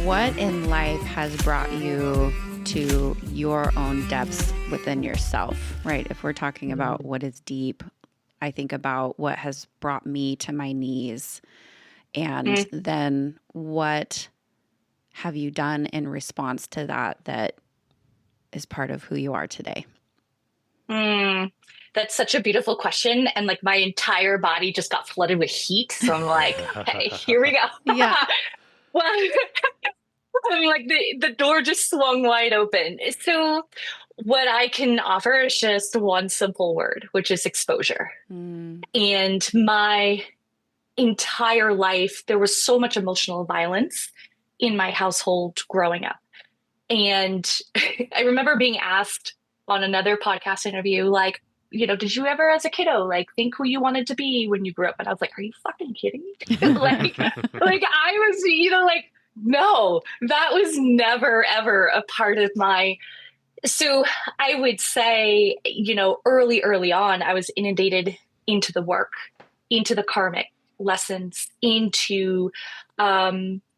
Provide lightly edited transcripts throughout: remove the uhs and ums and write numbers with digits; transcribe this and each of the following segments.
What in life has brought you to your own depths within yourself, right? If we're talking about what is deep, I think about what has brought me to my knees. And then what have you done in response to that that is part of who you are today? That's such a beautiful question. And like my entire body just got flooded with heat. So I'm like, okay, here we go. Yeah. Well, I mean, like the door just swung wide open. So what I can offer is just one simple word, which is exposure. And my entire life, there was so much emotional violence in my household growing up. And I remember being asked on another podcast interview, like, did you ever as a kiddo, like think who you wanted to be when you grew up? And I was like, are you fucking kidding me? like I was, like, no, that was never, ever a part of so I would say, early on, I was inundated into the work, into the karmic lessons, into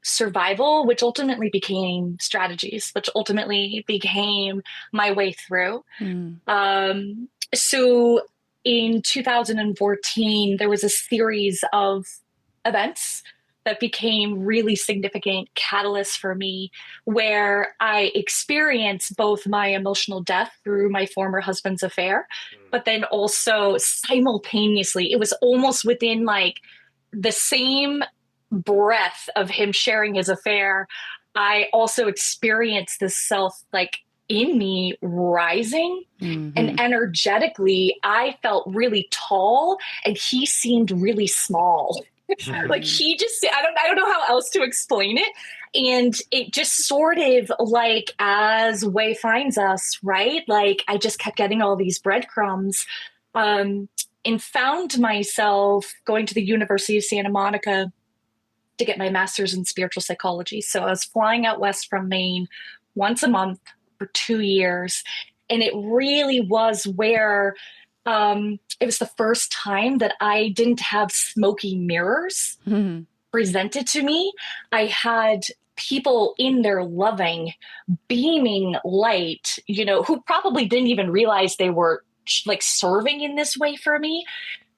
survival, which ultimately became strategies, which ultimately became my way through. So in 2014, there was a series of events that became really significant catalysts for me, where I experienced both my emotional death through my former husband's affair, but then also simultaneously, it was almost within like the same breath of him sharing his affair, I also experienced this self like in me rising. And energetically, I felt really tall and he seemed really small. Like I don't know how else to explain it. And it just sort of like as way finds us, right? Like I just kept getting all these breadcrumbs. And found myself going to the University of Santa Monica to get my master's in spiritual psychology. So I was flying out west from Maine once a month for 2 years. And it really was where it was the first time that I didn't have smoky mirrors presented to me. I had people in their loving, beaming light, who probably didn't even realize they were like serving in this way for me.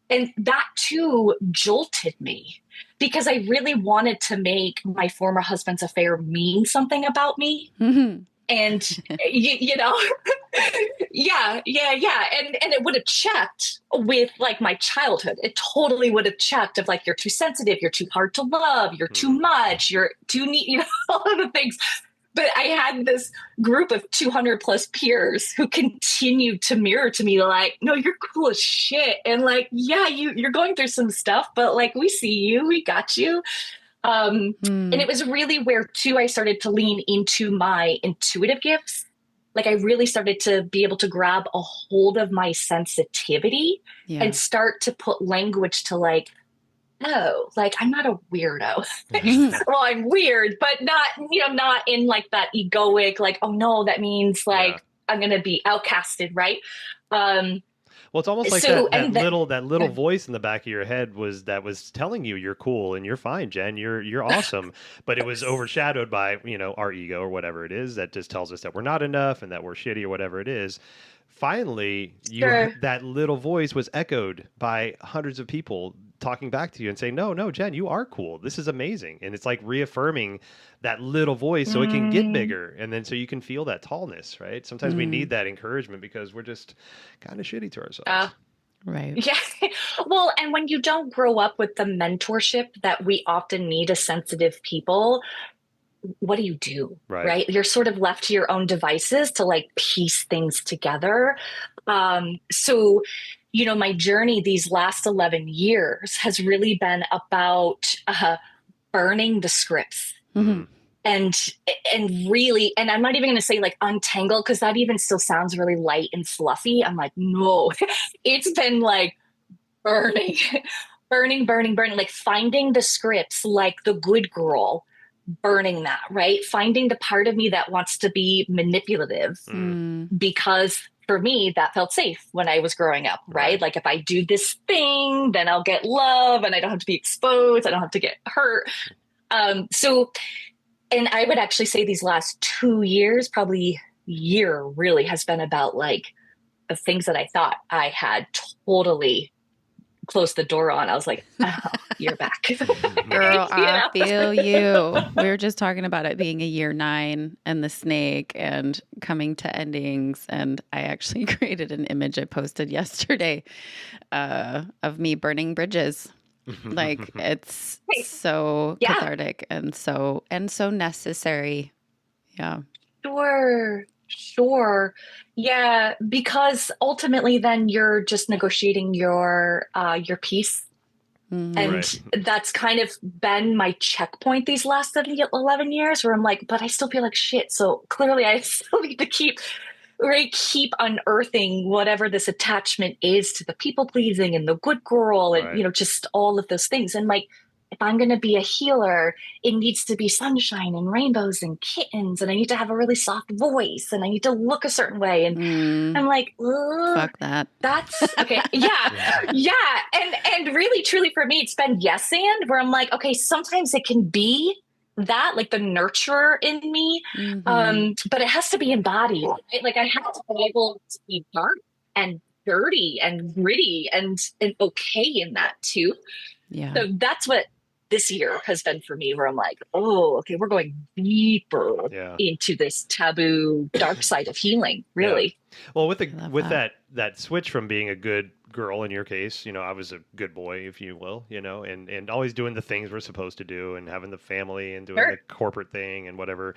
And that too jolted me because I really wanted to make my former husband's affair mean something about me. And, yeah. And it would have checked with like my childhood. It totally would have checked of like, you're too sensitive, you're too hard to love, you're too much, you're too neat, all of the things. But I had this group of 200 plus peers who continued to mirror to me like, no, you're cool as shit. And like, yeah, you're going through some stuff, but like, we see you, we got you. And it was really where too, I started to lean into my intuitive gifts. Like I really started to be able to grab a hold of my sensitivity and start to put language to like, oh, like I'm not a weirdo. Well, I'm weird, but not in like that egoic, like, oh no, that means like I'm going to be outcasted. Right. Well, it's almost like that little voice in the back of your head was telling you you're cool and you're fine, Jen, you're awesome. But it was overshadowed by, our ego or whatever it is that just tells us that we're not enough and that we're shitty or whatever it is. Finally, that little voice was echoed by hundreds of people talking back to you and saying, no, Jen, you are cool. This is amazing. And it's like reaffirming that little voice so it can get bigger. And then so you can feel that tallness, right? Sometimes we need that encouragement because we're just kind of shitty to ourselves. Right. Yeah. Well, and when you don't grow up with the mentorship that we often need as sensitive people, what do you do? Right. You're sort of left to your own devices to like piece things together. So my journey these last 11 years has really been about burning the scripts and really, and I'm not even going to say like untangle because that even still sounds really light and fluffy. I'm like, no, it's been like burning, like finding the scripts, like the good girl, burning that, right? Finding the part of me that wants to be manipulative because for me, that felt safe when I was growing up, right? Like if I do this thing, then I'll get love and I don't have to be exposed. I don't have to get hurt. So And I would actually say these last 2 years, probably year really has been about like the things that I thought I had totally closed the door on. I was like, oh, you're back. Girl, I feel you. We were just talking about it being a year 9 and the snake and coming to endings. And I actually created an image I posted yesterday of me burning bridges. Like it's so cathartic and so necessary. Yeah. Sure. Yeah, because ultimately then you're just negotiating your peace. Mm-hmm. And Right. that's kind of been my checkpoint these last 11 years where I'm like, but I still feel like shit. So clearly I still need to keep unearthing whatever this attachment is to the people pleasing and the good girl and, Right. just all of those things. And like, if I'm going to be a healer, it needs to be sunshine and rainbows and kittens. And I need to have a really soft voice and I need to look a certain way. And I'm like, fuck that. That's okay. Yeah. And really, truly for me, it's been yes and where I'm like, okay, sometimes it can be that, like the nurturer in me. But it has to be embodied. Right? Like I have to be able to be dark and dirty and gritty and okay in that too. Yeah. So that's what this year has been for me, where I'm like, oh, okay, we're going deeper into this taboo dark side of healing, really. Yeah. Well, with that switch from being a good girl in your case, I was a good boy, if you will, and always doing the things we're supposed to do and having the family and doing the corporate thing and whatever,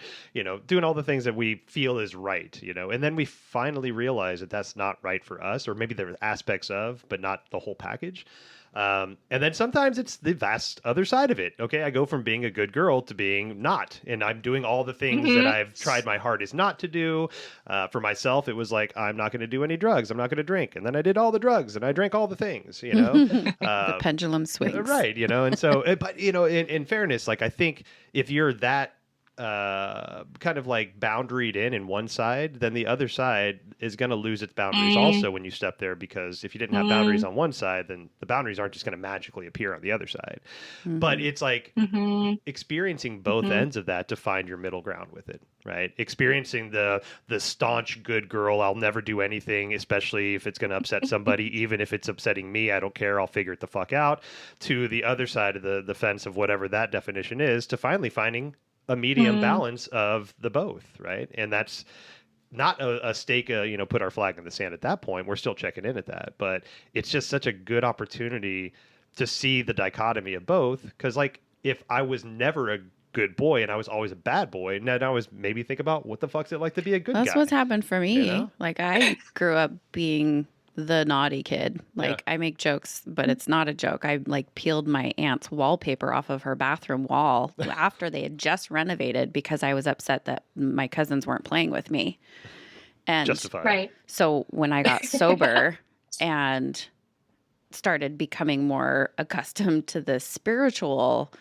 doing all the things that we feel is right, and then we finally realize that that's not right for us, or maybe there are aspects of, but not the whole package. And then sometimes it's the vast other side of it. Okay, I go from being a good girl to being not, and I'm doing all the things that I've tried my hardest not to do. For myself, it was like, I'm not going to do any drugs. I'm not going to drink. And then I did all the drugs and I drank all the things, The pendulum swings. Right, and so, but, in fairness, like, I think if you're that kind of like boundaried in one side, then the other side is going to lose its boundaries also when you step there, because if you didn't have boundaries on one side, then the boundaries aren't just going to magically appear on the other side. But it's like experiencing both ends of that to find your middle ground with it, right? Experiencing the staunch good girl, I'll never do anything, especially if it's going to upset somebody, even if it's upsetting me, I don't care, I'll figure it the fuck out, to the other side of the fence of whatever that definition is, to finally finding a medium balance of the both, right? And that's not a stake, put our flag in the sand at that point. We're still checking in at that, but it's just such a good opportunity to see the dichotomy of both. Because, like, if I was never a good boy and I was always a bad boy, then I was maybe think about what the fuck's it like to be a good guy. That's what's happened for me. Like, I grew up being the naughty kid. Like, I make jokes, but it's not a joke. I like peeled my aunt's wallpaper off of her bathroom wall after they had just renovated because I was upset that my cousins weren't playing with me. And Justified. Right. So when I got sober and started becoming more accustomed to the spiritual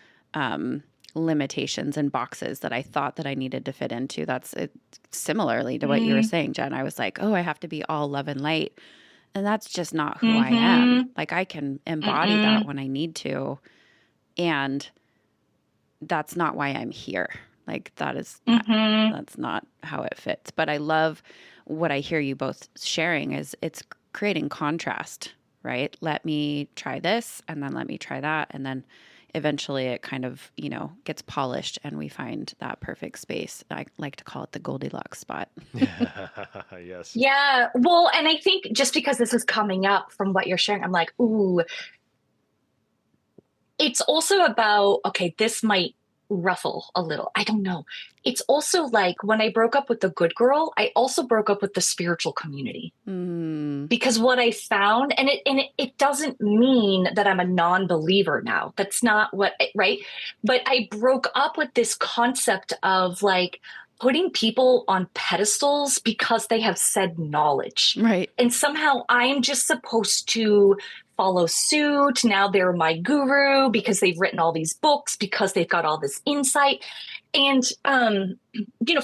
limitations and boxes that I thought that I needed to fit into, that's it. Similarly to what you were saying, Jen, I was like, oh, I have to be all love and light. And that's just not who I am. Like, I can embody that when I need to. And that's not why I'm here. Like, that is that's not how it fits. But I love what I hear you both sharing is it's creating contrast, right? Let me try this and then let me try that. And then eventually it kind of, gets polished and we find that perfect space. I like to call it the Goldilocks spot. Yes. Yeah. Well, and I think just because this is coming up from what you're sharing, I'm like, ooh, it's also about, okay, this might ruffle a little. I don't know. It's also like when I broke up with the good girl, I also broke up with the spiritual community. Because what I found, and it doesn't mean that I'm a non-believer now. That's not what, right? But I broke up with this concept of like putting people on pedestals because they have said knowledge. Right. And somehow I'm just supposed to follow suit. Now they're my guru because they've written all these books, because they've got all this insight. And,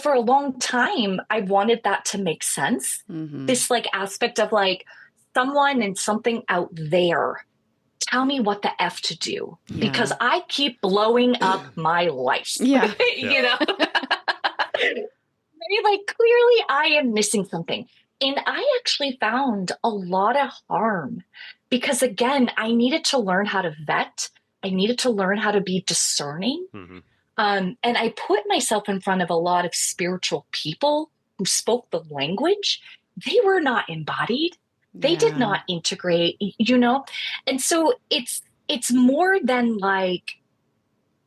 for a long time, I wanted that to make sense. This like aspect of like someone and something out there tell me what the F to do, because Yeah. I keep blowing up my life. Yeah. You know? Like, clearly I am missing something. And I actually found a lot of harm because, again, I needed to learn how to vet. I needed to learn how to be discerning. Mhm. And I put myself in front of a lot of spiritual people who spoke the language. They were not embodied. They did Yeah. not integrate, you know? And so it's more than like,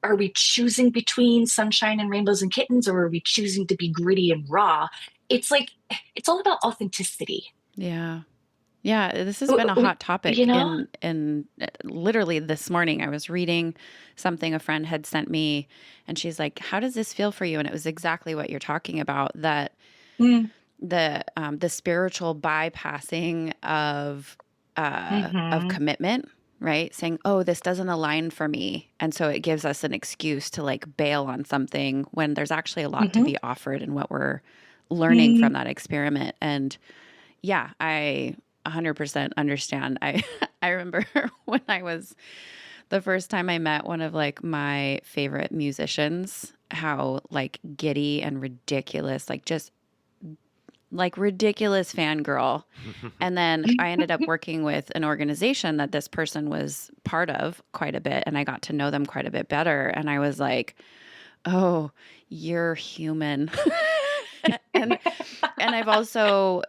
are we choosing between sunshine and rainbows and kittens, or are we choosing to be gritty and raw? It's like, it's all about authenticity. Yeah. Yeah, this has been a hot topic You know? in literally this morning. I was reading something a friend had sent me, and she's like, "How does this feel for you?" And it was exactly what you're talking about, that Mm. the spiritual bypassing of commitment, right? Saying, "Oh, this doesn't align for me," and so it gives us an excuse to like bail on something when there's actually a lot to Mm-hmm. be offered in what we're learning Mm-hmm. from that experiment. And yeah, I 100% understand. I I remember when I was the first time I met one of like my favorite musicians, how like giddy and ridiculous, like just like ridiculous fangirl. And then I ended up working with an organization that this person was part of quite a bit, and I got to know them quite a bit better. And I was like, "Oh, you're human." and and I've also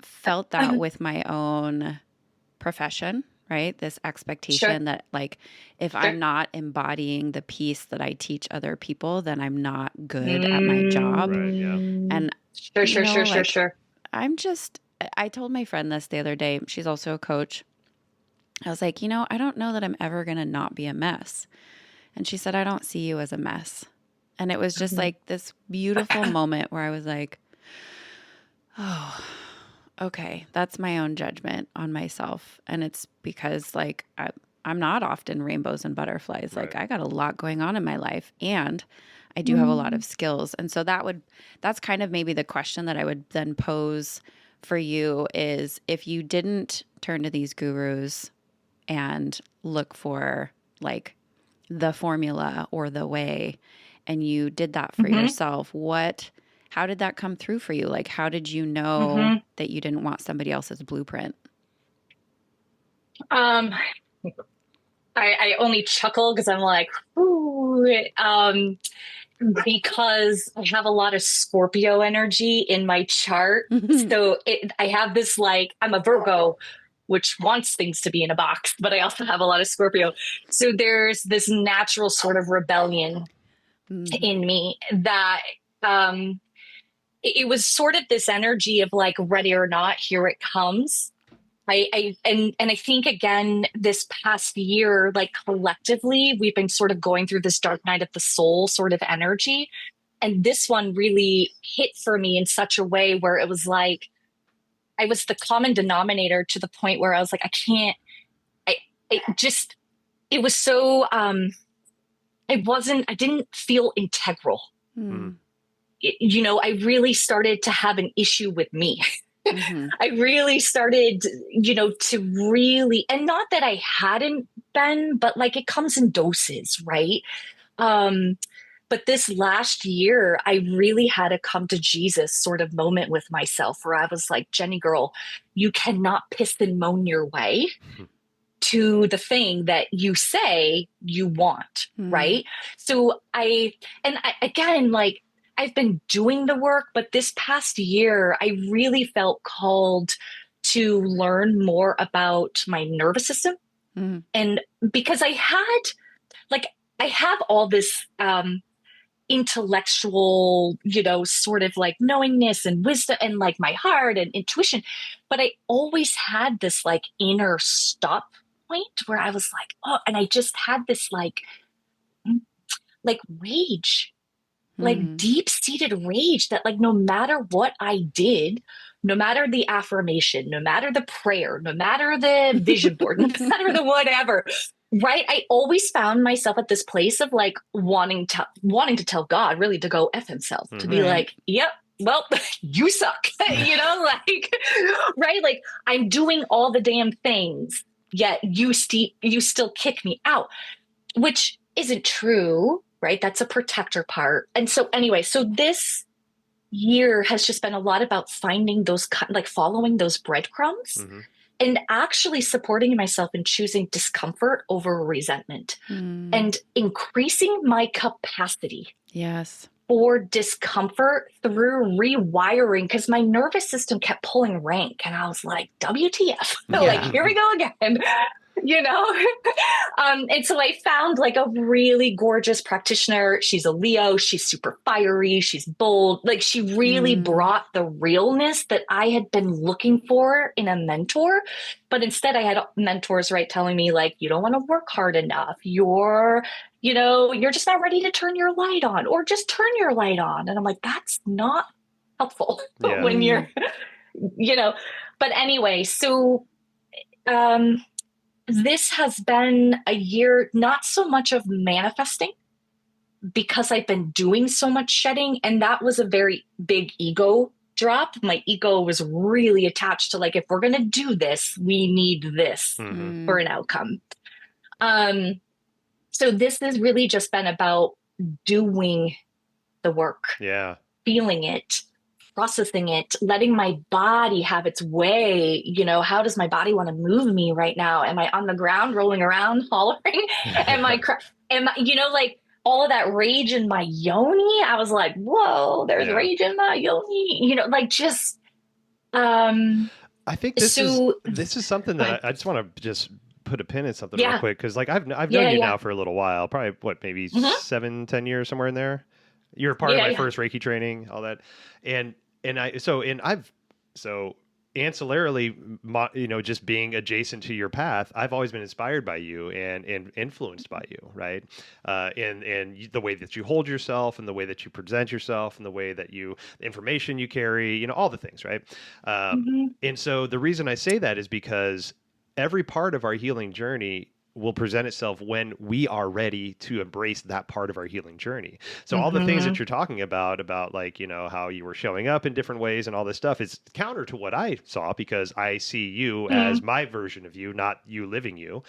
felt that with my own profession, right? This Sure. expectation that like if Sure. I'm not embodying the piece that I teach other people, then I'm not good at my job. Right. Yeah. Mm. And Sure, you sure, know, sure, sure, like sure. I told my friend this the other day. She's also a coach. I was like, I don't know that I'm ever going to not be a mess. And she said, I don't see you as a mess. And it was just Mhm. like this beautiful moment where I was like, oh, okay, that's my own judgment on myself. And it's because like I'm not often rainbows and butterflies. Like Right. I got a lot going on in my life, and I do have a lot Mm. of skills. And so that's kind of maybe the question that I would then pose for you is, if you didn't turn to these gurus and look for like the formula or the way, and you did that for Mhm. yourself, how did that come through for you? Like, how did you know Mhm. that you didn't want somebody else's blueprint? Um, I only chuckle because I'm like, ooh, because I have a lot of Scorpio energy in my chart. So I have this, like, I'm a Virgo, which wants things to be in a box, but I also have a lot of Scorpio. So there's this natural sort of rebellion Mhm. in me that um, it was sort of this energy of like, ready or not, here it comes. And I think, again, this past year, like collectively, we've been sort of going through this dark night of the soul sort of energy. And this one really hit for me in such a way where it was like I was the common denominator, to the point where I was like, I can't, I it just it was so I didn't feel integral. Mm. Mm. I really started to have an issue with me. Mhm. I really started, to really, and not that I hadn't been, but like it comes in doses, right? Um, but this last year, I really had a come to Jesus sort of moment with myself where I was like, Jenny girl, you cannot piss and moan your way to the thing that you say you want, Mm. right? So again, like, I've been doing the work, but this past year, I really felt called to learn more about my nervous system. Mm. And because like, I have all this intellectual, sort of like knowingness and wisdom and like my heart and intuition. But I always had this like inner stop point where I was like, oh, and I just had this like rage, like Mm. deep seated rage that like no matter what I did, no matter the affirmation, no matter the prayer, no matter the vision board, no matter the whatever, right? I always found myself at this place of like wanting to tell God really to go F himself, to be Right. like, yep, well, you suck, like, right? Like, I'm doing all the damn things, yet you still kick me out, which isn't true, right? That's a protector part. And so anyway, so this year has just been a lot about finding those, like following those breadcrumbs and actually supporting myself and choosing discomfort over resentment and increasing my capacity. Yes. For discomfort through rewiring, because my nervous system kept pulling rank and I was like, WTF, like, here we go again. You know? And so I found like a really gorgeous practitioner. She's a Leo. She's super fiery. She's bold. Like she really brought the realness that I had been looking for in a mentor. But instead I had mentors, right, telling me like, you don't want to work hard enough. You're just not ready to turn your light on, or just turn your light on. And I'm like, that's not helpful when you're, but anyway, so, this has been a year, not so much of manifesting because I've been doing so much shedding. And that was a very big ego drop. My ego was really attached to like, if we're going to do this, we need this for an outcome. So this has really just been about doing the work, feeling it, processing it, letting my body have its way. How does my body want to move me right now? Am I on the ground rolling around hollering? Am I like all of that rage in my yoni? I was like, whoa, there's rage in my yoni, just I think this is something that I just want to just put a pin in something real quick, because like I've known you now for a little while, probably maybe 7-10 years, somewhere in there. You're part of my first Reiki training, all that, and ancillarily, just being adjacent to your path, I've always been inspired by you and influenced by you, right? And the way that you hold yourself, and the way that you present yourself, and the way that the information you carry, all the things, right? And so the reason I say that is because every part of our healing journey will present itself when we are ready to embrace that part of our healing journey. So all the things that you're talking about like, how you were showing up in different ways and all this stuff is counter to what I saw, because I see you as my version of you, not you living you.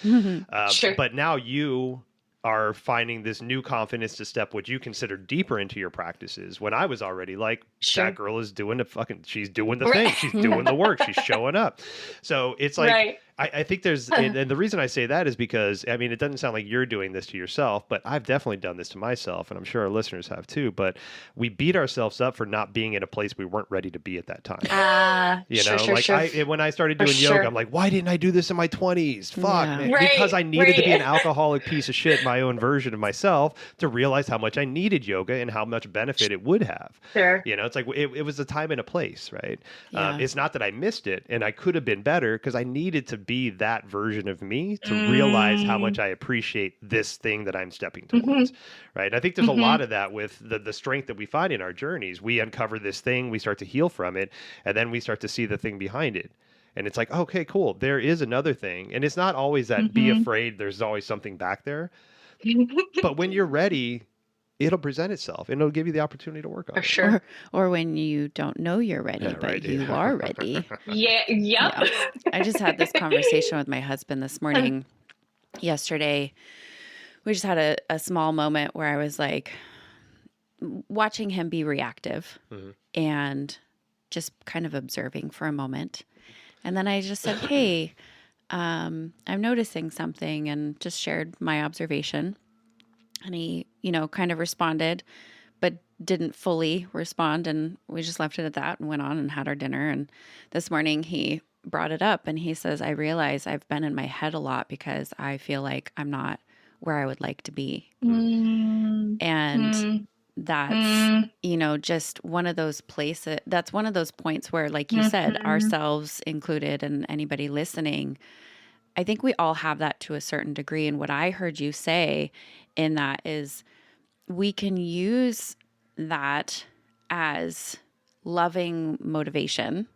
Sure. But now you are finding this new confidence to step what you consider deeper into your practices, when I was already like, that girl is doing she's doing the thing. She's doing the work. She's showing up. So it's like, I think there's, and the reason I say that is because, I mean, it doesn't sound like you're doing this to yourself, but I've definitely done this to myself, and I'm sure our listeners have too. But we beat ourselves up for not being in a place we weren't ready to be at that time. When I started doing yoga, I'm like, why didn't I do this in my 20s? Fuck, man. Because I needed to be an alcoholic piece of shit, my own version of myself, to realize how much I needed yoga and how much benefit it would have. Sure. It's like, it was a time and a place, right? It's not that I missed it, and I could have been better, because I needed to be that version of me to realize how much I appreciate this thing that I'm stepping towards, right? And I think there's a lot of that with the strength that we find in our journeys. We uncover this thing, we start to heal from it, and then we start to see the thing behind it. And it's like, okay, cool, there is another thing. And it's not always that be afraid, there's always something back there. But when you're ready, it'll present itself, and it'll give you the opportunity to work on it. Sure. Or when you don't know you're ready, but you are ready. Yeah. I just had this conversation with my husband this morning. Yesterday, we just had a small moment where I was like watching him be reactive and just kind of observing for a moment. And then I just said, hey, I'm noticing something, and just shared my observation. And he, kind of responded, but didn't fully respond. And we just left it at that and went on and had our dinner. And this morning he brought it up, and he says, I realize I've been in my head a lot because I feel like I'm not where I would like to be. And that's, just one of those places, that's one of those points where, like you said, ourselves included and anybody listening, I think we all have that to a certain degree. And what I heard you say in that is we can use that as loving motivation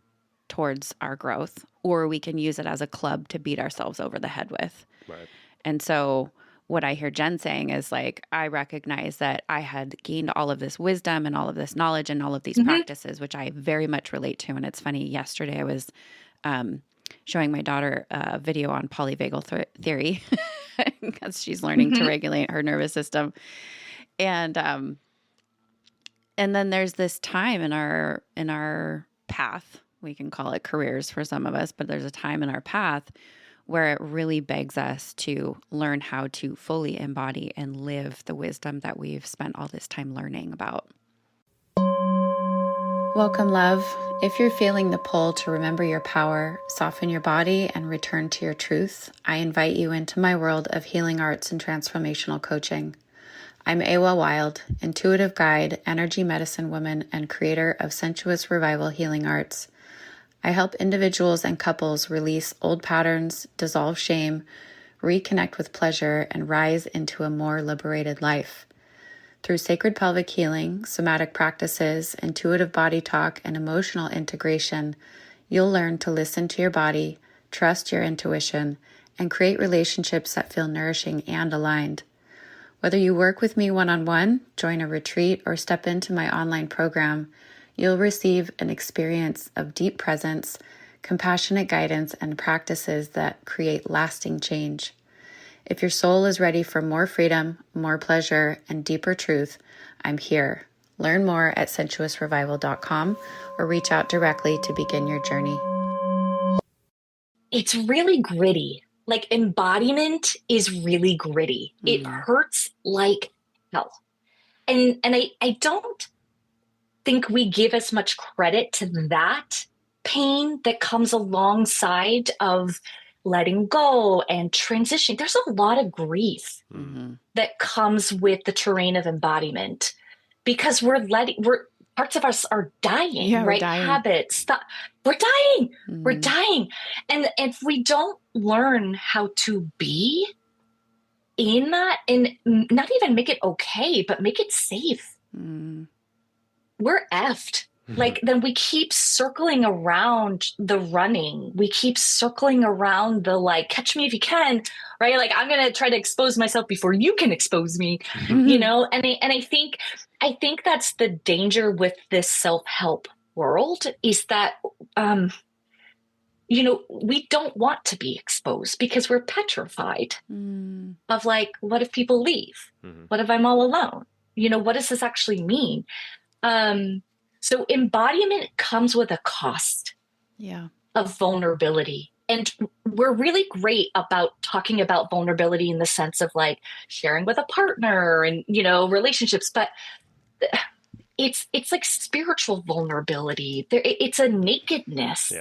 towards our growth, or we can use it as a club to beat ourselves over the head with. Right. And so what I hear Jen saying is like, I recognize that I had gained all of this wisdom and all of this knowledge and all of these practices, which I very much relate to. And it's funny, yesterday I was showing my daughter a video on polyvagal theory because she's learning to regulate her nervous system. And then there's this time in our path, we can call it careers for some of us, but there's a time in our path where it really begs us to learn how to fully embody and live the wisdom that we've spent all this time learning about. Welcome, love. If you're feeling the pull to remember your power, soften your body, and return to your truth, I invite you into my world of healing arts and transformational coaching. I'm Awa Wild, intuitive guide, energy medicine woman, and creator of Sensuous Revival Healing Arts. I help individuals and couples release old patterns, dissolve shame, reconnect with pleasure, and rise into a more liberated life. Through sacred pelvic healing, somatic practices, intuitive body talk, and emotional integration, you'll learn to listen to your body, trust your intuition, and create relationships that feel nourishing and aligned. Whether you work with me one-on-one, join a retreat, or step into my online program, you'll receive an experience of deep presence, compassionate guidance, and practices that create lasting change. If your soul is ready for more freedom, more pleasure, and deeper truth, I'm here. Learn more at sensuousrevival.com or reach out directly to begin your journey. It's really gritty. Like, embodiment is really gritty. It hurts like hell. And I don't think we give as much credit to that pain that comes alongside of letting go and transition. There's a lot of grief that comes with the terrain of embodiment because parts of us are dying, right? Dying. Habits. We're dying. We're dying. And if we don't learn how to be in that and not even make it okay, but make it safe, we're effed. Like, then we keep circling around the running. We keep circling around the, like, catch me if you can, right? Like, I'm going to try to expose myself before you can expose me, you know? And I think that's the danger with this self-help world is that, we don't want to be exposed because we're petrified of, like, what if people leave? What if I'm all alone? What does this actually mean? So embodiment comes with a cost of vulnerability. And we're really great about talking about vulnerability in the sense of, like, sharing with a partner and, relationships, but it's like spiritual vulnerability. It's a nakedness.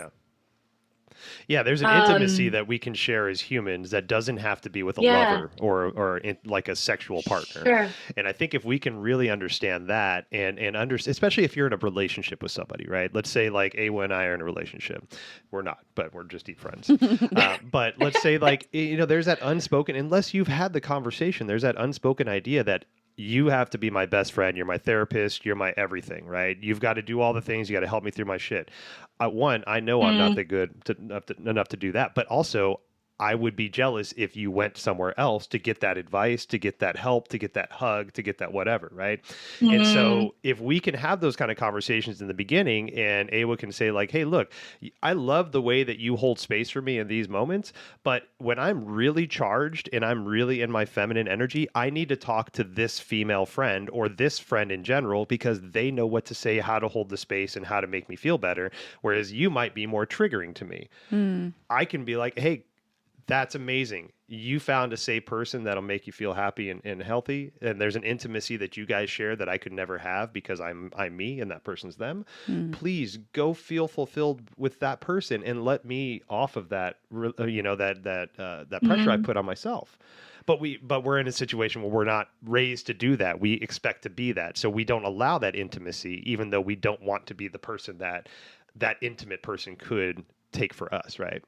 Yeah, there's an intimacy that we can share as humans that doesn't have to be with a lover or like a sexual partner. Sure. And I think if we can really understand that and especially if you're in a relationship with somebody, right? Let's say like Awa and I are in a relationship. We're not, but we're just deep friends. But let's say, like, there's that unspoken, unless you've had the conversation, there's that unspoken idea that you have to be my best friend. You're my therapist. You're my everything, right? You've got to do all the things. You got to help me through my shit. One, I know I'm not that good enough to do that, but also I would be jealous if you went somewhere else to get that advice, to get that help, to get that hug, to get that whatever, right? And so if we can have those kind of conversations in the beginning and Awa can say, like, hey, look, I love the way that you hold space for me in these moments, but when I'm really charged and I'm really in my feminine energy, I need to talk to this female friend or this friend in general because they know what to say, how to hold the space, and how to make me feel better, whereas you might be more triggering to me. I can be like, hey, that's amazing. You found a safe person that'll make you feel happy and healthy. And there's an intimacy that you guys share that I could never have because I'm me and that person's them. Please go feel fulfilled with that person and let me off of that, that pressure I put on myself. But we're in a situation where we're not raised to do that. We expect to be that. So we don't allow that intimacy, even though we don't want to be the person that intimate person could take for us, right?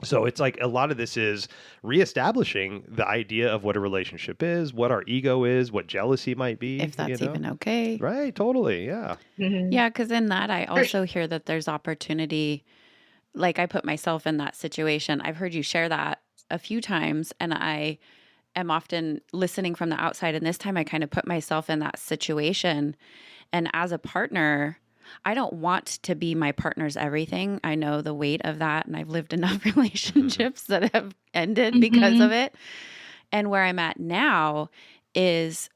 So it's like a lot of this is reestablishing the idea of what a relationship is, what our ego is, what jealousy might be. If that's even okay. Right, totally, yeah. Yeah, because in that, I also hear that there's opportunity. Like, I put myself in that situation. I've heard you share that a few times, and I am often listening from the outside. And this time I kind of put myself in that situation. And as a partner, I don't want to be my partner's everything. I know the weight of that, and I've lived enough relationships that have ended because of it. And where I'm at now is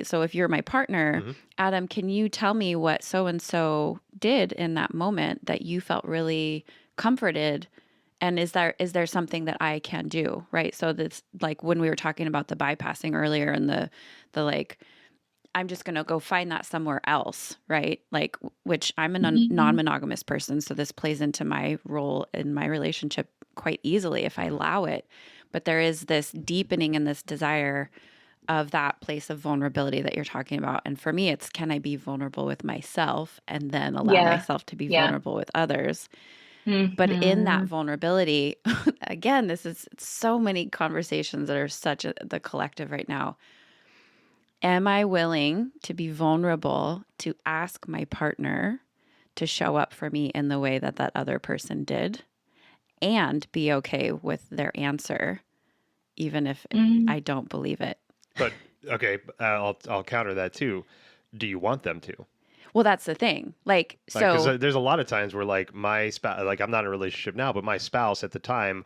so if you're my partner, Adam, can you tell me what so and so did in that moment that you felt really comforted? And is there something that I can do? Right. So that's like when we were talking about the bypassing earlier and the like, I'm just going to go find that somewhere else. Right. Like, which I'm a non-monogamous person. So this plays into my role in my relationship quite easily if I allow it. But there is this deepening in this desire of that place of vulnerability that you're talking about. And for me, it's, can I be vulnerable with myself and then allow myself to be vulnerable with others? But in that vulnerability, again, this is so many conversations that are the collective right now. Am I willing to be vulnerable to ask my partner to show up for me in the way that that other person did and be okay with their answer, even if I don't believe it? But okay, I'll counter that too. Do you want them to? Well, that's the thing. Like, so 'cause there's a lot of times where like my spouse, like I'm not in a relationship now, but my spouse at the time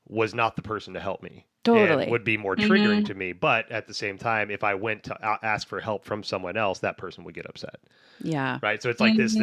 was not the person to help me. Totally. And would be more triggering to me. But at the same time, if I went to ask for help from someone else, that person would get upset. Yeah. Right. So it's like this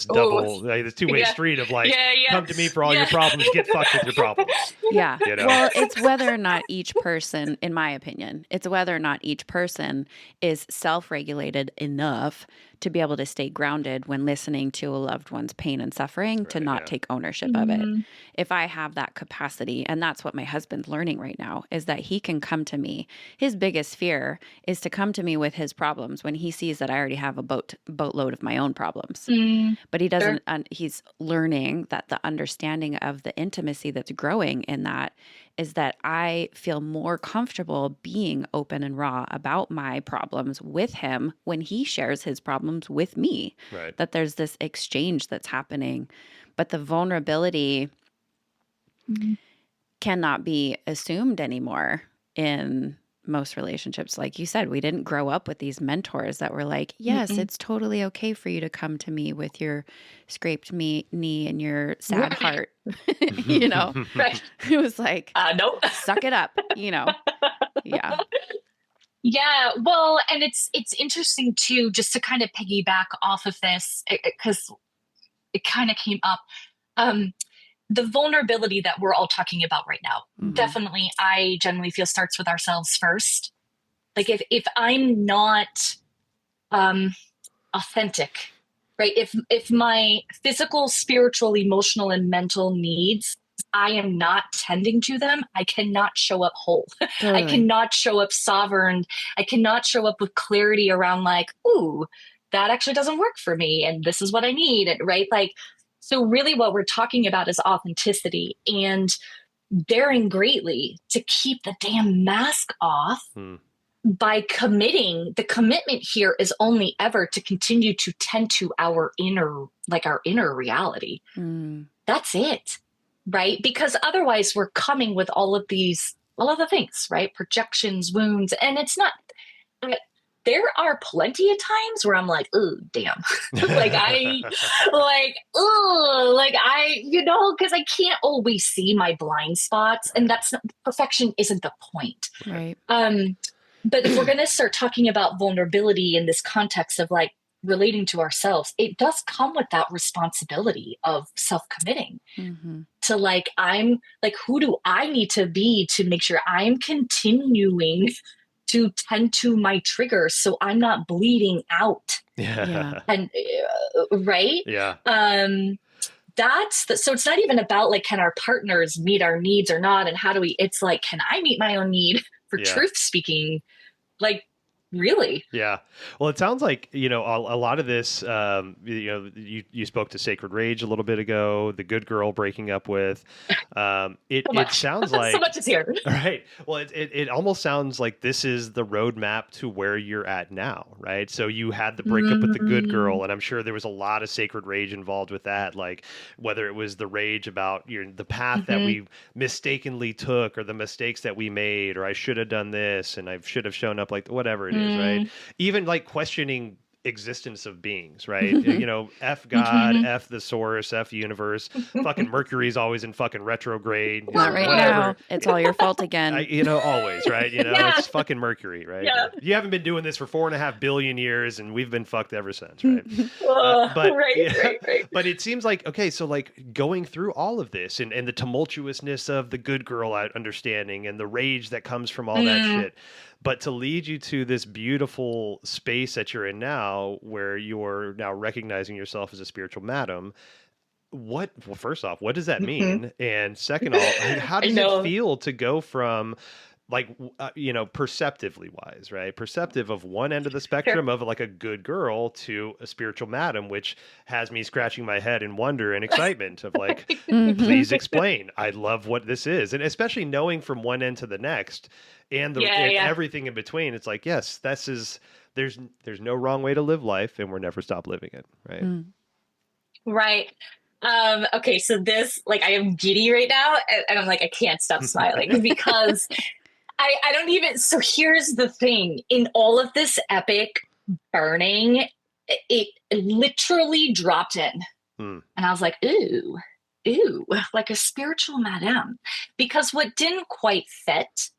double, like this two-way street of like, come to me for all your problems, get fucked with your problems. Yeah. You know? Well, it's whether or not each person, in my opinion, it's whether or not each person is self-regulated enough to be able to stay grounded when listening to a loved one's pain and suffering, to not take ownership of it. If I have that capacity, and that's what my husband's learning right now, is that he can come to me. His biggest fear is to come to me with his problems when he sees that I already have a boatload of my own problems. But he doesn't, he's learning that the understanding of the intimacy that's growing in that is that I feel more comfortable being open and raw about my problems with him when he shares his problems with me. Right. That there's this exchange that's happening. But the vulnerability cannot be assumed anymore in most relationships. Like you said, we didn't grow up with these mentors that were like, yes, it's totally okay for you to come to me with your scraped knee and your sad heart. You know, Right. It was like, nope. Suck it up, you know? Yeah. Yeah. Well, and it's interesting too, just to kind of piggyback off of this, because it kind of came up. The vulnerability that we're all talking about right now, definitely, I generally feel starts with ourselves first. Like if I'm not authentic, right? If my physical, spiritual, emotional, and mental needs, I am not tending to them, I cannot show up whole. Totally. I cannot show up sovereign. I cannot show up with clarity around like, ooh, that actually doesn't work for me, and this is what I need, right? Like, so really what we're talking about is authenticity and daring greatly to keep the damn mask off by committing. The commitment here is only ever to continue to tend to our inner reality. That's it, right? Because otherwise we're coming with all of the things, right? Projections, wounds, and it's not... There are plenty of times where I'm like, oh, damn. Because I can't always see my blind spots, and perfection isn't the point. Right. But if we're going to start talking about vulnerability in this context of like relating to ourselves, it does come with that responsibility of self-committing to like, I'm like, who do I need to be to make sure I'm continuing to tend to my triggers so I'm not bleeding out. Yeah. And right? Yeah. So it's not even about like, can our partners meet our needs or not? And it's like, can I meet my own need for truth speaking? Like, really? Yeah. Well, it sounds like, a lot of this, you spoke to Sacred Rage a little bit ago, the good girl breaking up with, it sounds like so much is here. Right. Well, it almost sounds like this is the roadmap to where you're at now. Right. So you had the breakup with the good girl, and I'm sure there was a lot of sacred rage involved with that. Like whether it was the rage about the path that we mistakenly took, or the mistakes that we made, or I should have done this and I should have shown up, like whatever it is. Right. Even like questioning existence of beings, right? You know, F God, F the source, F universe. Fucking Mercury's always in fucking retrograde. Not right now. It's all your fault again. You know, always, right? You know, it's fucking Mercury, right? Yeah. You haven't been doing this for 4.5 billion years, and we've been fucked ever since, right? Right. But it seems like, okay, so like going through all of this and the tumultuousness of the good girl understanding and the rage that comes from all that shit, but to lead you to this beautiful space that you're in now, where you're now recognizing yourself as a spiritual madam. Well, first off, what does that mean? And second of all, how does it feel to go from like, you know, perceptively wise, right? Perceptive of one end of the spectrum of like a good girl to a spiritual madam, which has me scratching my head in wonder and excitement of like, please explain. I love what this is. And especially knowing from one end to the next and everything in between. It's like, yes, there's no wrong way to live life, and we're never stop living it. Right. Right. Okay. So this, like, I am giddy right now, and I'm like, I can't stop smiling because I don't even, so here's the thing. In all of this epic burning, it literally dropped in. And I was like, ooh, like a spiritual madam. Because what didn't quite fit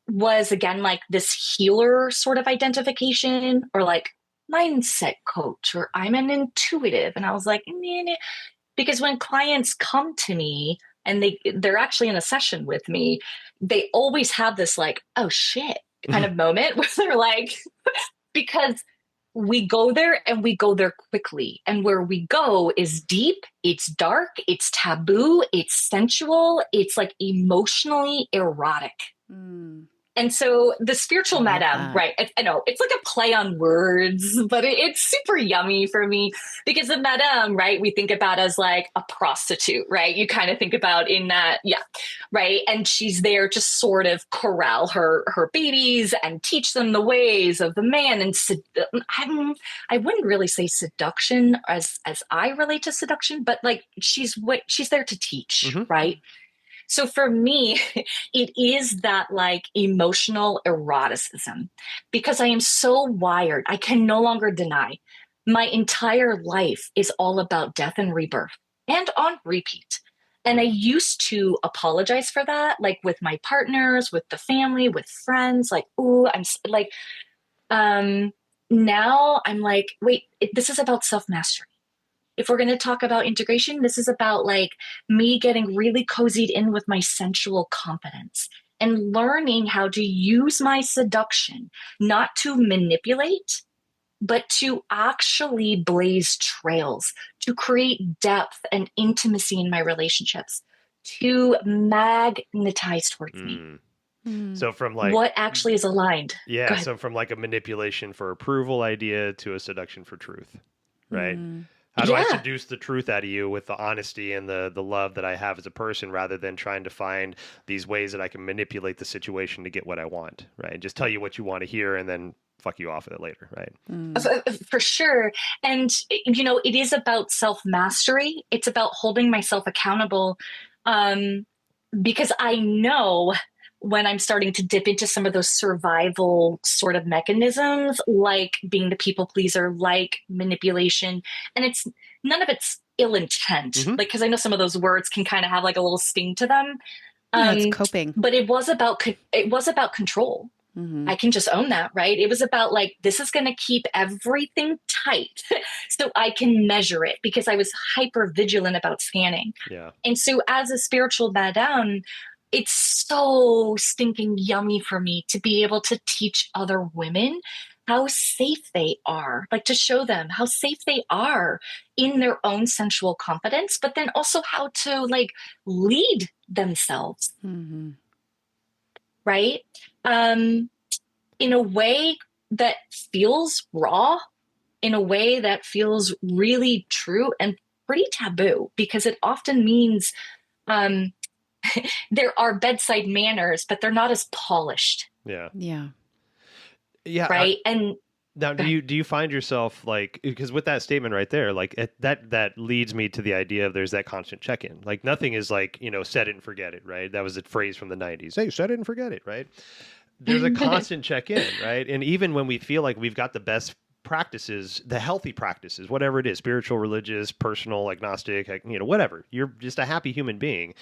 was, again, like this healer sort of identification, or like mindset coach, or I'm an intuitive. And I was like, nah. Because when clients come to me and they're actually in a session with me, they always have this like, oh shit kind of moment where they're like, because we go there and we go there quickly. And where we go is deep, it's dark, it's taboo, it's sensual, it's like emotionally erotic. And so the spiritual madam, right? I know it's like a play on words, but it's super yummy for me because the madam, right? We think about as like a prostitute, right? You kind of think about in that, right? And she's there to sort of corral her babies and teach them the ways of the man. And I wouldn't really say seduction as I relate to seduction, but like she's there to teach, right? So for me, it is that like emotional eroticism, because I am so wired. I can no longer deny my entire life is all about death and rebirth and on repeat. And I used to apologize for that, like with my partners, with the family, with friends, like, ooh, I'm like, now I'm like, wait, this is about self-mastery. If we're going to talk about integration, this is about like me getting really cozied in with my sensual competence and learning how to use my seduction, not to manipulate, but to actually blaze trails, to create depth and intimacy in my relationships, to magnetize towards me. So from like what actually is aligned. Yeah. So from like a manipulation for approval idea to a seduction for truth, right? How do I seduce the truth out of you with the honesty and the love that I have as a person, rather than trying to find these ways that I can manipulate the situation to get what I want, right? Just tell you what you want to hear and then fuck you off with it later, right? For sure. And, you know, it is about self-mastery. It's about holding myself accountable, because I know when I'm starting to dip into some of those survival sort of mechanisms, like being the people pleaser, like manipulation, and none of it's ill intent, like, because I know some of those words can kind of have like a little sting to them. It's coping. But it was about control. I can just own that, right? It was about like, this is going to keep everything tight so I can measure it, because I was hyper vigilant about scanning. Yeah. And so as a spiritual madame, it's so stinking yummy for me to be able to teach other women how safe they are, like to show them how safe they are in their own sensual competence, but then also how to like lead themselves. Right? In a way that feels raw, in a way that feels really true and pretty taboo, because it often means there are bedside manners, but they're not as polished. Yeah. Right. And now, do you find yourself like, because with that statement right there, like that leads me to the idea of there's that constant check-in. Like nothing is like, you know, set it and forget it, right? That was a phrase from the 90s. Hey, set it and forget it, right? There's a constant check-in, right? And even when we feel like we've got the best practices, the healthy practices, whatever it is, spiritual, religious, personal, agnostic, whatever, you're just a happy human being.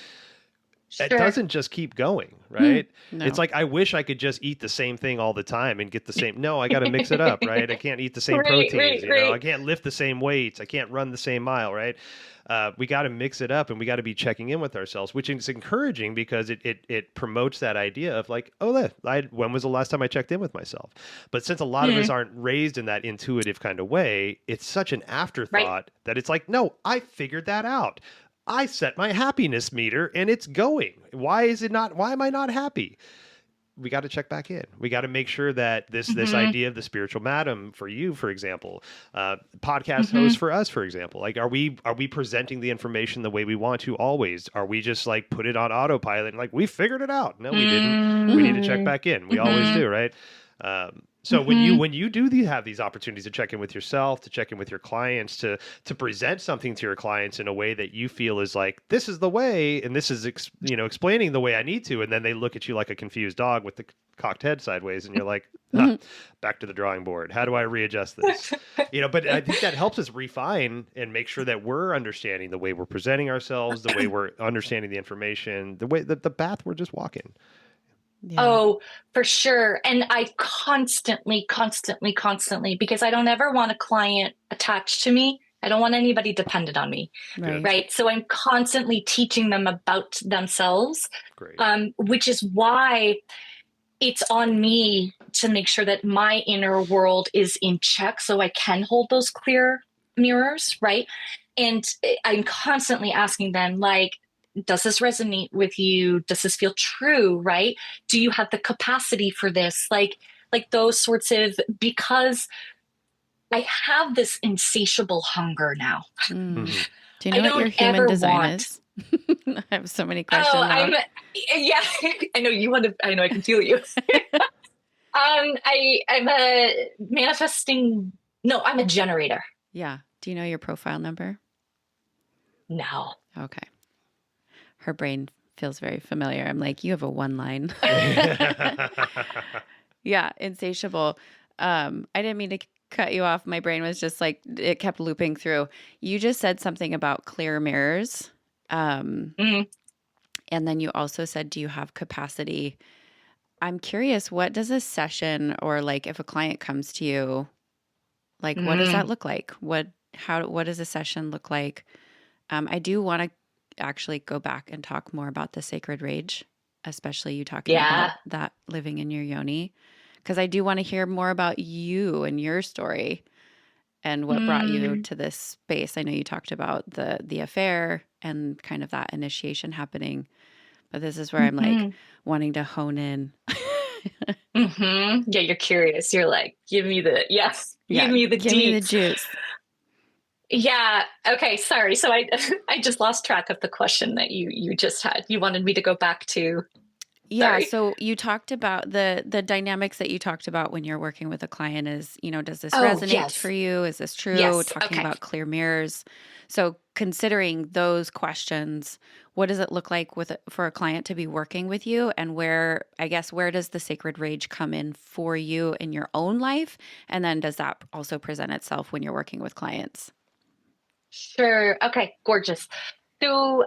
It doesn't just keep going, right? No. It's like, I wish I could just eat the same thing all the time and get the same. No, I got to mix it up, right? I can't eat the same proteins, I can't lift the same weights. I can't run the same mile, right? We got to mix it up, and we got to be checking in with ourselves, which is encouraging because it promotes that idea of like, oh, when was the last time I checked in with myself? But since a lot of us aren't raised in that intuitive kind of way, it's such an afterthought that it's like, no, I figured that out. I set my happiness meter and it's going. Why am I not happy? We got to check back in. We got to make sure that this idea of the spiritual madam for you, for example, podcast host for us, for example, like, are we presenting the information the way we want to always? Are we just like put it on autopilot and like, we figured it out? No, we didn't. We need to check back in. We always do. Right. So when you do have these opportunities to check in with yourself, to check in with your clients, to present something to your clients in a way that you feel is like, this is the way, and this is explaining the way I need to, and then they look at you like a confused dog with the cocked head sideways, and you're like, back to the drawing board. How do I readjust this? But I think that helps us refine and make sure that we're understanding the way we're presenting ourselves, the way we're understanding the information, the way that the path we're just walking. Yeah. Oh, for sure. And I constantly, because I don't ever want a client attached to me. I don't want anybody dependent on me. Right. So I'm constantly teaching them about themselves, which is why it's on me to make sure that my inner world is in check so I can hold those clear mirrors. Right. And I'm constantly asking them, like, does this resonate with you? Does this feel true? Right? Do you have the capacity for this? Like those sorts of, because I have this insatiable hunger now. Do you know what your human design is? I have so many questions. I know you want to, I know I can feel you. I'm a manifesting. No, I'm a generator. Yeah. Do you know your profile number? No. Okay. Her brain feels very familiar. I'm like, you have a one line. Yeah, insatiable. I didn't mean to cut you off. My brain was just like, it kept looping through. You just said something about clear mirrors. And then you also said, do you have capacity? I'm curious, what does a session, or like if a client comes to you, like what does that look like? What does a session look like? I do want to actually go back and talk more about the sacred rage, especially you talking about that living in your yoni, because I do want to hear more about you and your story and what brought you to this space. I know you talked about the affair and kind of that initiation happening, but this is where I'm like wanting to hone in. Yeah, you're curious. You're like, give me the give me the juice. Yeah. Okay. Sorry. So I just lost track of the question that you just had. You wanted me to go back to. Yeah. So you talked about the dynamics that you talked about when you're working with a client is, does this resonate for you? Is this true? Yes. Talking about clear mirrors. So considering those questions, what does it look like for a client to be working with you, and where does the sacred rage come in for you in your own life? And then does that also present itself when you're working with clients? Sure. Okay. Gorgeous. So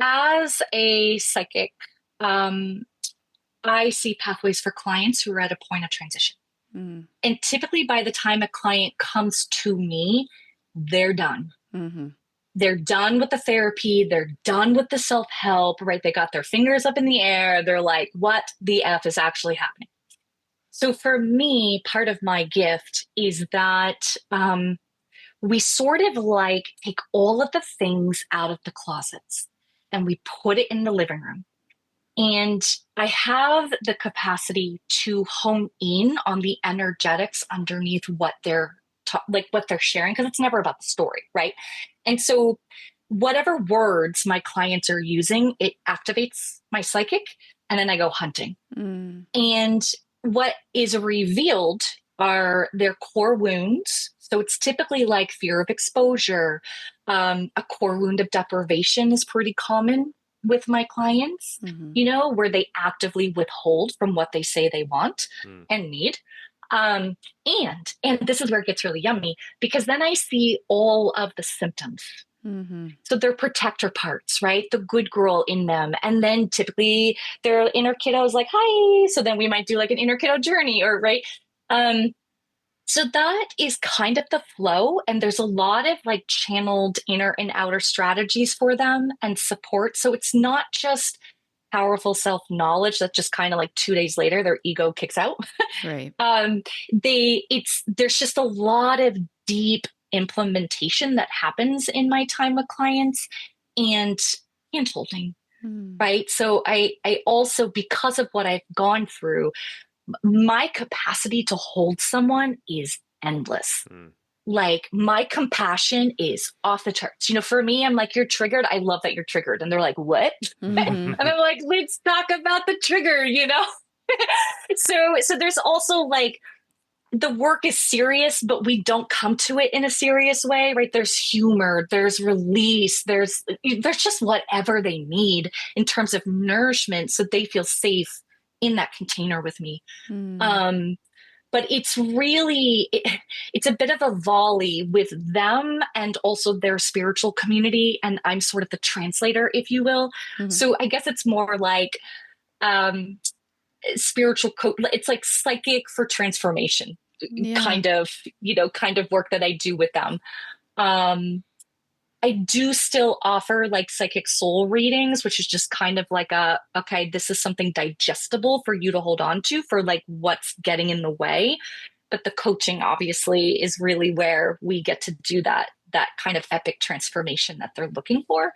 as a psychic, I see pathways for clients who are at a point of transition. And typically by the time a client comes to me, they're done. They're done with the therapy. They're done with the self-help, right? They got their fingers up in the air. They're like, what the F is actually happening? So for me, part of my gift is that, we sort of like take all of the things out of the closets and we put it in the living room. And I have the capacity to hone in on the energetics underneath what they're what they're sharing, because it's never about the story, right? And so whatever words my clients are using, it activates my psychic, and then I go hunting. And what is revealed are their core wounds. So it's typically like fear of exposure. A core wound of deprivation is pretty common with my clients, where they actively withhold from what they say they want and need. And this is where it gets really yummy, because then I see all of the symptoms. Mm-hmm. So they're protector parts, right? The good girl in them. And then typically their inner kiddo is like, hi. So then we might do like an inner kiddo journey, or right. So that is kind of the flow. And there's a lot of like channeled inner and outer strategies for them and support. So it's not just powerful self-knowledge that just kind of like 2 days later their ego kicks out. Right. There's just a lot of deep implementation that happens in my time with clients, and hand holding. Right. So I also, because of what I've gone through, my capacity to hold someone is endless. Like my compassion is off the charts. For me, I'm like, you're triggered. I love that you're triggered. And they're like, what? And I'm like, let's talk about the trigger, So there's also like, the work is serious, but we don't come to it in a serious way, right? There's humor, there's release, there's just whatever they need in terms of nourishment, so they feel safe in that container with me. But it's really, it's a bit of a volley with them and also their spiritual community. And I'm sort of the translator, if you will. So I guess it's more like spiritual it's like psychic for transformation, kind of work that I do with them. I do still offer like psychic soul readings, which is just kind of like okay, this is something digestible for you to hold on to for like what's getting in the way. But the coaching obviously is really where we get to do that kind of epic transformation that they're looking for.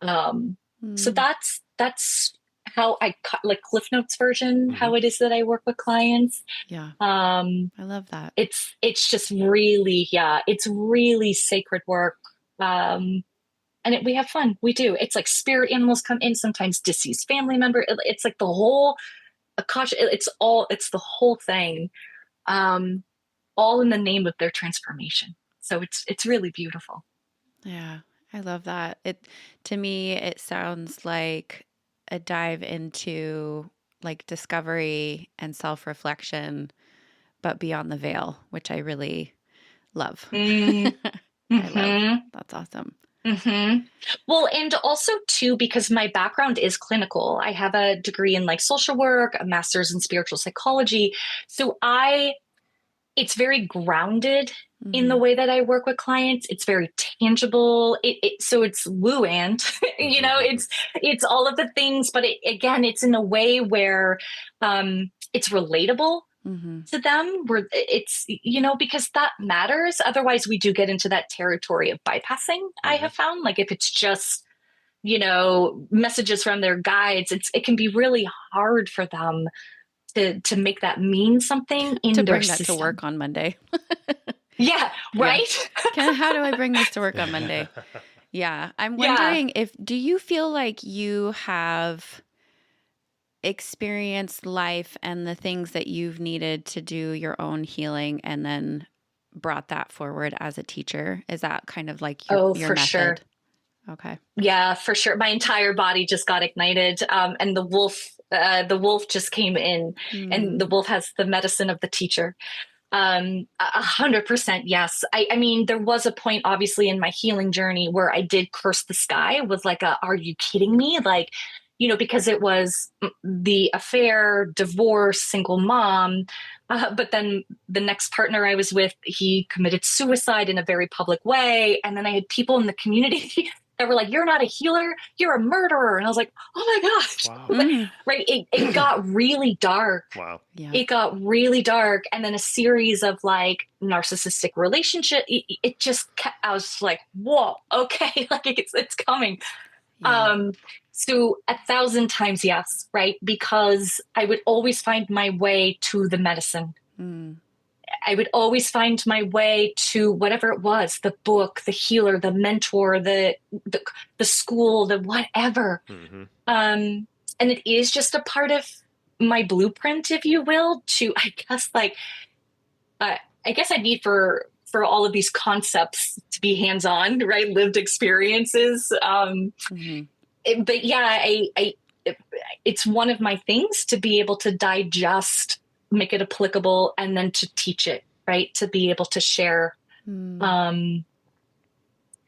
So that's how I like Cliff Notes version, how it is that I work with clients. Yeah. I love that. It's just really, it's really sacred work. And we have fun. We do. It's like spirit animals come in, sometimes deceased family member. It's like the whole Akasha. It's the whole thing, all in the name of their transformation. So it's really beautiful. Yeah, I love that. To me, it sounds like a dive into like discovery and self-reflection, but beyond the veil, which I really love. I love. That's awesome. Well, and also too, because my background is clinical. I have a degree in like social work, a master's in spiritual psychology. So it's very grounded in the way that I work with clients. It's very tangible. So it's woo and, it's all of the things, but it's in a way where it's relatable to them, where it's, because that matters. Otherwise we do get into that territory of bypassing. I have found, like, if it's just, messages from their guides, it can be really hard for them to make that mean something in to their bring that system. to work on Monday. Yeah, right. Yeah. How do I bring this to work on Monday? Yeah. I'm wondering do you feel like you have experienced life and the things that you've needed to do your own healing and then brought that forward as a teacher? Is that kind of like your for method? Sure. Okay. Yeah, for sure. My entire body just got ignited. And the wolf just came in, and the wolf has the medicine of the teacher. 100%. Yes. I mean, there was a point obviously in my healing journey where I did curse the sky with like are you kidding me? Like, because it was the affair, divorce, single mom. But then the next partner I was with, he committed suicide in a very public way. And then I had people in the community that were like, you're not a healer, you're a murderer. And I was like, oh my gosh. Wow. Right. It got really dark. Wow. Yeah. It got really dark. And then a series of like narcissistic relationship. It just kept, I was like, whoa, okay. Like it's coming. Yeah. So 1,000 times yes, right? Because I would always find my way to the medicine. I would always find my way to whatever it was, the book, the healer, the mentor, the school, the whatever. And it is just a part of my blueprint, if you will, to, I guess, like, I guess I need for all of these concepts to be hands-on, right? Lived experiences. But yeah, it's one of my things to be able to digest make it applicable, and then to teach it, right? To be able to share.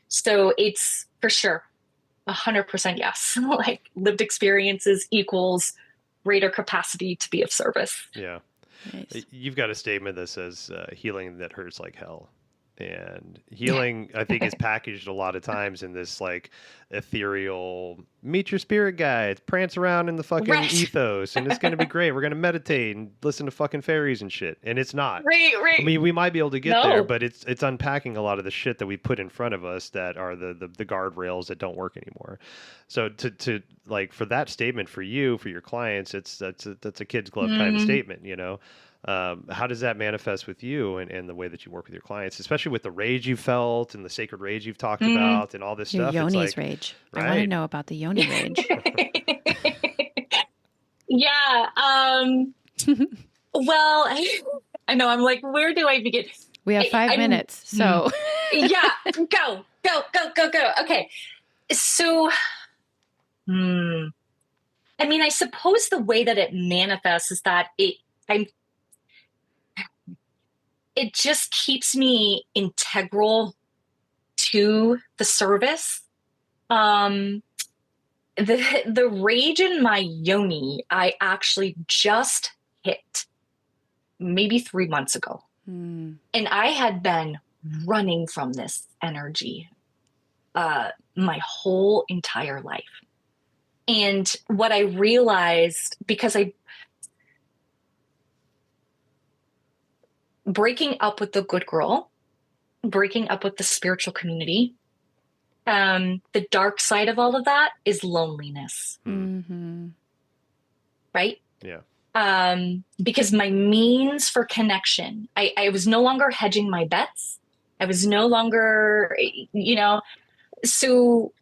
So it's for sure 100% yes. Like lived experiences equals greater capacity to be of service. Yeah. Nice. You've got a statement that says healing that hurts like hell. And healing, I think, is packaged a lot of times in this like ethereal, meet your spirit guides, prance around in the fucking ethos, and it's going to be great. We're going to meditate and listen to fucking fairies and shit. And it's not. Right. I mean, we might be able to get there, but it's unpacking a lot of the shit that we put in front of us that are the guardrails that don't work anymore. So to like for that statement for you, for your clients, that's a kid's glove kind of statement, you know. How does that manifest with you and the way that you work with your clients, especially with the rage you felt and the sacred rage you've talked about and all this Your stuff? Yoni's it's like, rage. Right? I want to know about the Yoni rage. Yeah. Well, I know. I'm like, where do I begin? We have 5 minutes, so yeah, go. Okay, so, I mean, I suppose the way that it manifests is that it just keeps me integral to the service. The rage in my yoni, I actually just hit maybe 3 months ago. And I had been running from this energy my whole entire life. And what I realized, because breaking up with the good girl, breaking up with the spiritual community, the dark side of all of that is loneliness. Right? Yeah. Because my means for connection, I was no longer hedging my bets. I was no longer, so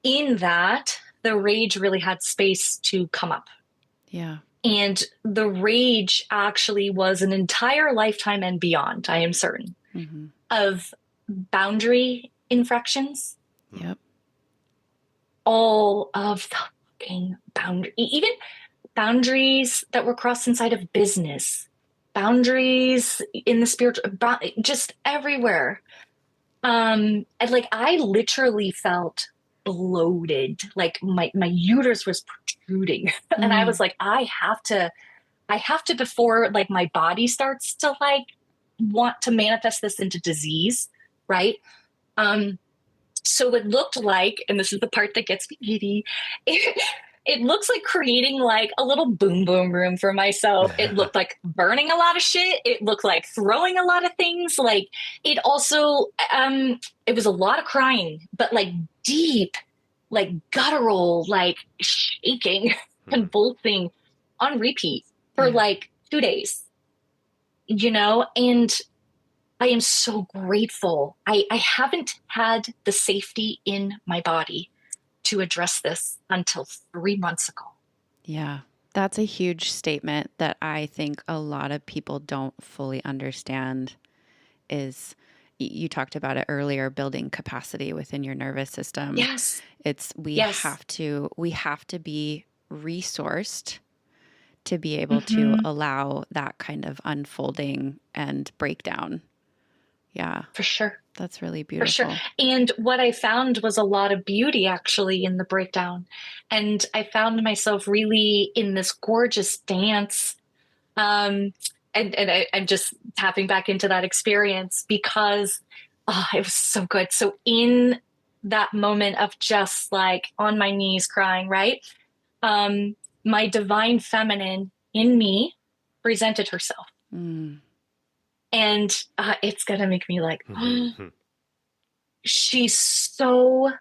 in that, the rage really had space to come up. Yeah. And the rage actually was an entire lifetime and beyond, I am certain, of boundary infractions. Yep. All of the fucking boundary, even boundaries that were crossed inside of business, boundaries in the spiritual, just everywhere. And like, I literally felt bloated, like my uterus was protruding. And I was like, I have to before like my body starts to like want to manifest this into disease, right? So it looked like, and this is the part that gets me giddy, it looks like creating like a little boom boom room for myself. It looked like burning a lot of shit. It looked like throwing a lot of things. Like it also, it was a lot of crying, but like deep, like guttural, like shaking, convulsing on repeat for like 2 days, and I am so grateful. I haven't had the safety in my body to address this until 3 months ago. Yeah, that's a huge statement that I think a lot of people don't fully understand is you talked about it earlier, building capacity within your nervous system. Yes. We have to be resourced to be able to allow that kind of unfolding and breakdown. Yeah. For sure. That's really beautiful. For sure. And what I found was a lot of beauty actually in the breakdown. And I found myself really in this gorgeous dance. And I'm just tapping back into that experience because it was so good. So in that moment of just like on my knees crying, right? My divine feminine in me presented herself. And it's going to make me like, she's so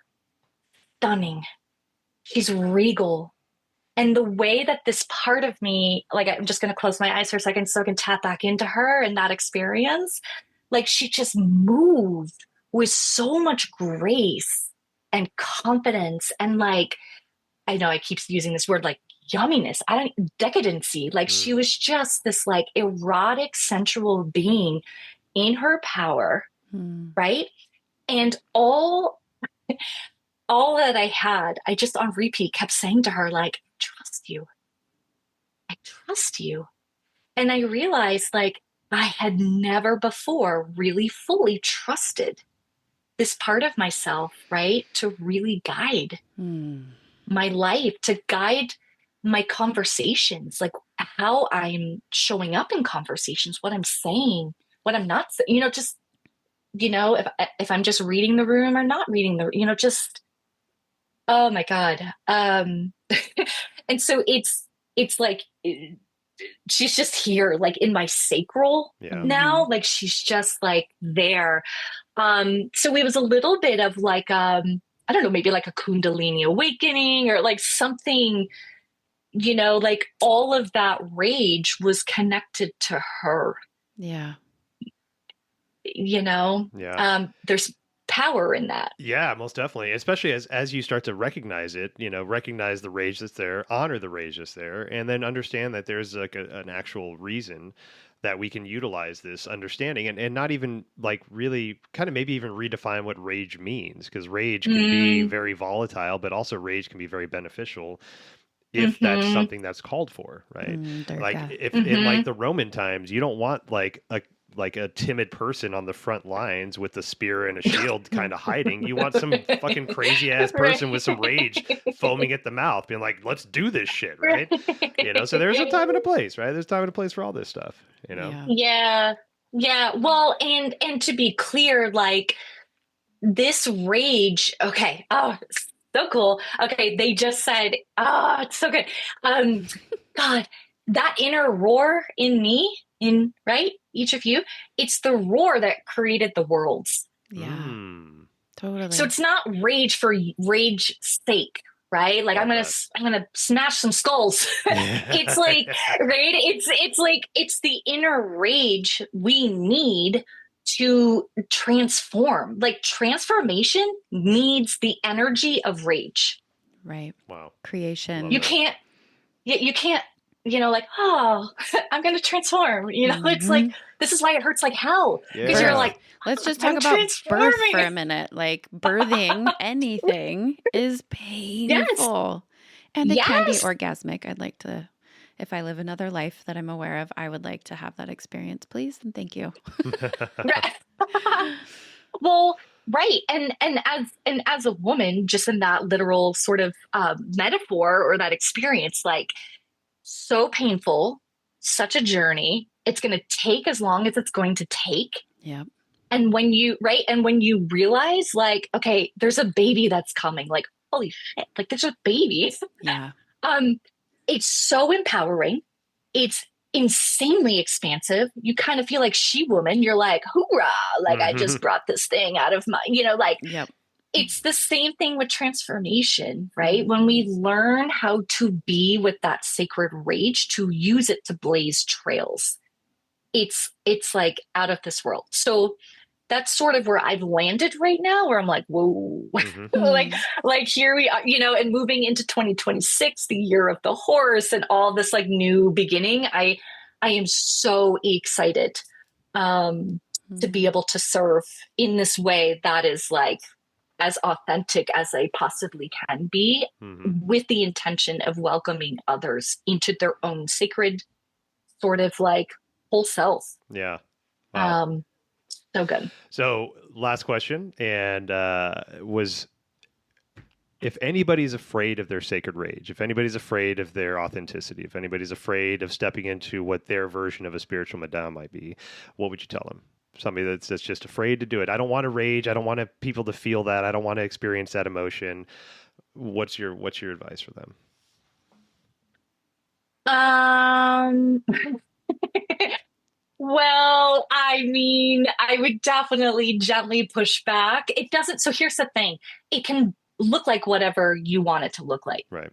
stunning. She's regal. And the way that this part of me, like, I'm just going to close my eyes for a second so I can tap back into her and that experience. Like, she just moved with so much grace and confidence. And like, I know I keep using this word, like yumminess. Decadency. Like she was just this like erotic, sensual being in her power. Right. And all that I had, I just on repeat kept saying to her, like, trust you. I trust you. And I realized like I had never before really fully trusted this part of myself, right? To really guide my life, to guide my conversations, like how I'm showing up in conversations, what I'm saying, what I'm not, just, if I'm just reading the room or not reading just, oh my God. And so it's like, she's just here, like in my sacral now, like she's just like there. So it was a little bit of like, I don't know, maybe like a Kundalini awakening or like something, like all of that rage was connected to her. Yeah. There's power in that. Yeah, most definitely. Especially as you start to recognize it, recognize the rage that's there, honor the rage that's there, and then understand that there's like an actual reason that we can utilize this understanding and not even like really kind of maybe even redefine what rage means, because rage can be very volatile, but also rage can be very beneficial if that's something that's called for, right? Like if in like the Roman times, you don't want like a timid person on the front lines with a spear and a shield kind of hiding. You want some fucking crazy ass person with some rage foaming at the mouth being like, let's do this shit, right? So there's a time and a place, right? There's time and a place for all this stuff, Yeah. Well, and to be clear, like this rage, okay. Oh, so cool. Okay. They just said, oh, it's so good. God, that inner roar in me, right? Each of you, it's the roar that created the worlds. Yeah. Totally. So it's not rage for rage sake, right? Like I'm gonna smash some skulls. It's like, right? It's like it's the inner rage we need to transform. Like transformation needs the energy of rage. Right. Wow. Creation. You can't, like, oh, I'm going to transform. It's like, this is why it hurts like hell. Because you're like, let's just talk about birth for a minute. Like birthing anything is painful. And it can be orgasmic. I'd like to, if I live another life that I'm aware of, I would like to have that experience, please. And thank you. Well, right. And as a woman, just in that literal sort of metaphor or that experience, like so painful, such a journey. It's going to take as long as it's going to take. Yeah. And when you realize like, okay, there's a baby that's coming, like, holy shit, like there's a baby. Yeah. It's so empowering. It's insanely expansive. You kind of feel like she-woman. You're like, hoorah, like I just brought this thing out of my, Yep. It's the same thing with transformation, right? When we learn how to be with that sacred rage, to use it to blaze trails, it's like out of this world. So that's sort of where I've landed right now, where I'm like, whoa, like here we are, and moving into 2026, the year of the horse and all this like new beginning. I am so excited to be able to serve in this way that is like as authentic as I possibly can be, with the intention of welcoming others into their own sacred sort of like whole self. Yeah. Wow. So good. So last question, and was, if anybody's afraid of their sacred rage, if anybody's afraid of their authenticity, if anybody's afraid of stepping into what their version of a spiritual madame might be, what would you tell them? Somebody that's just afraid to do it. I don't want to rage. I don't want people to feel that. I don't want to experience that emotion. What's your advice for them? Well, I mean, I would definitely gently push back. It doesn't. So here's the thing. It can look like whatever you want it to look like. Right.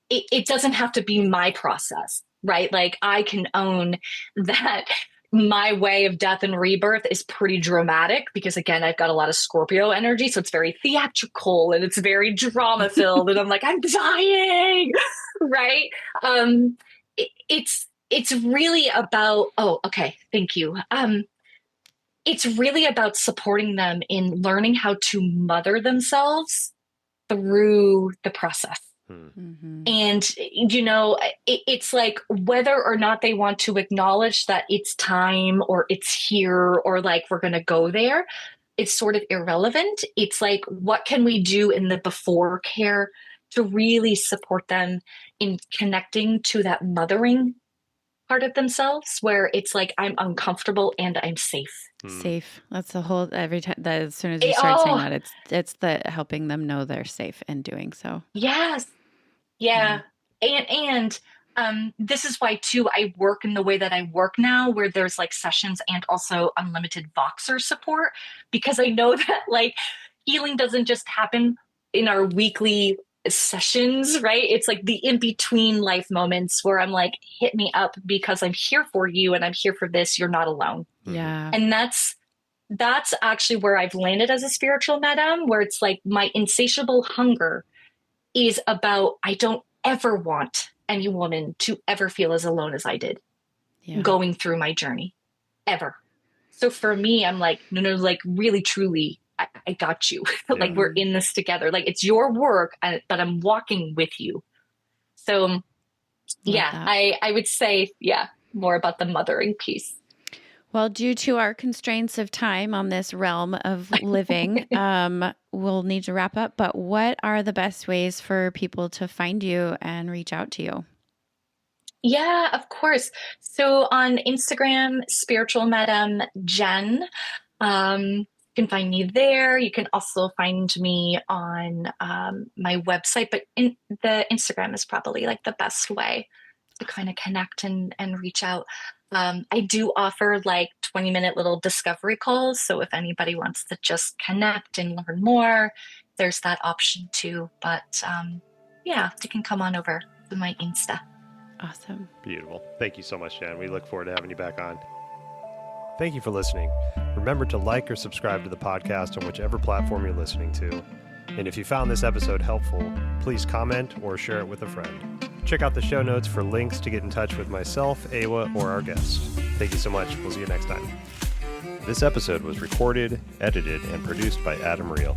It doesn't have to be my process, right? Like I can own that my way of death and rebirth is pretty dramatic because, again, I've got a lot of Scorpio energy. So it's very theatrical and it's very drama filled. And I'm like, I'm dying, right? It's really about, oh, okay, thank you. It's really about supporting them in learning how to mother themselves through the process. And, it's like whether or not they want to acknowledge that it's time or it's here or like we're going to go there, it's sort of irrelevant. It's like, what can we do in the before care to really support them in connecting to that mothering part of themselves where it's like, I'm uncomfortable and I'm safe. Safe. That's the whole, every time that as soon as you start saying that, it's the helping them know they're safe in doing so. Yes. Yeah. And this is why too, I work in the way that I work now, where there's like sessions and also unlimited Voxer support, because I know that like healing doesn't just happen in our weekly sessions, right? It's like the in-between life moments where I'm like, hit me up because I'm here for you and I'm here for this. You're not alone. Yeah. And that's actually where I've landed as a spiritual madam, where it's like my insatiable hunger is about, I don't ever want any woman to ever feel as alone as I did going through my journey, ever. So for me, I'm like, no, like really, truly, I got you. Like we're in this together. Like it's your work, but I'm walking with you. So I would say, more about the mothering piece. Well, due to our constraints of time on this realm of living, we'll need to wrap up. But what are the best ways for people to find you and reach out to you? Yeah, of course. So on Instagram, Spiritual Madam Jen. You can find me there. You can also find me on my website, but the Instagram is probably like the best way to kind of connect and reach out. I do offer like 20-minute little discovery calls. So if anybody wants to just connect and learn more, there's that option too. But you can come on over to my Insta. Awesome. Beautiful. Thank you so much, Jan. We look forward to having you back on. Thank you for listening. Remember to like or subscribe to the podcast on whichever platform you're listening to. And if you found this episode helpful, please comment or share it with a friend. Check out the show notes for links to get in touch with myself, Awa, or our guests. Thank you so much. We'll see you next time. This episode was recorded, edited, and produced by Adam Reel.